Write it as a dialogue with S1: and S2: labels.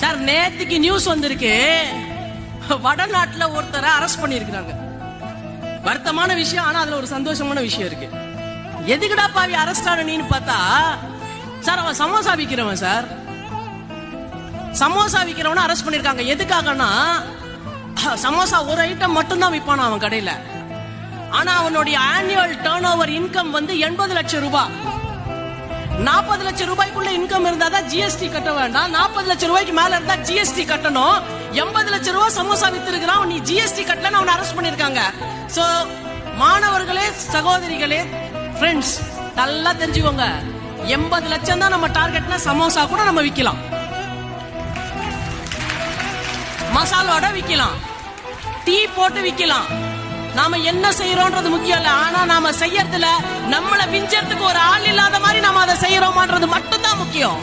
S1: Sir நேத்துக்கு news வந்திருக்கு, வடநாட்டுல ஒருத்தரை அரெஸ்ட் பண்ணிருக்காங்க. வருத்தமான விஷயம், ஆனா அதுல ஒரு சந்தோஷமான விஷயம் இருக்கு. எதுக்குடா பாவி அரெஸ்ட் ஆன நீன்னு பார்த்தா, சார் அவன் சமோசா விக்கிறவன். சார் சமோசா விக்கிறவன அரெஸ்ட் பண்ணிருக்காங்க. எதுக்காகனா, சமோசா ஒரு ஐட்டம் மட்டும் தான் விற்பான அவன் கடையில. ஆனா அவனுடைய ஆனுவல் டர்ன் ஓவர் இன்கம் வந்து 80 லட்சம் ரூபாய். 40 லட்சம் ரூபாய்க்குள்ள இன்கம் இருந்தாதான் ஜிஎஸ்டி கட்ட வேண்டாம். 40 லட்சம் ரூபாய்க்கு மேல இருந்தா ஜிஎஸ்டி கட்டணும். 80 லட்சம் ரூபாய் சமோசா வித்திருக்கிறான், நீ ஜிஎஸ்டி கட்டலன்னு அவனை அரெஸ்ட் பண்ணிருக்காங்க. சோ மாணவர்களே, சகோதரிகளே, ஃப்ரெண்ட்ஸ், நல்லா தெரிஞ்சுக்கோங்க. 80 லட்சம் தான் நம்ம டார்கெட்னா சமோசா கூட நம்ம விக்கலாம், மசாலோட விக்கலாம், டீ போட்டு விக்கலாம். நாம என்ன செய்யறோம்ன்றது முக்கியம் இல்ல, ஆனா நாம செய்யறதுல நம்மள விஞ்சறதுக்கு ஒரு ஆள் இல்லாத மாதிரி நாம அதை செய்யறோமான்றது மட்டும்தான் முக்கியம்.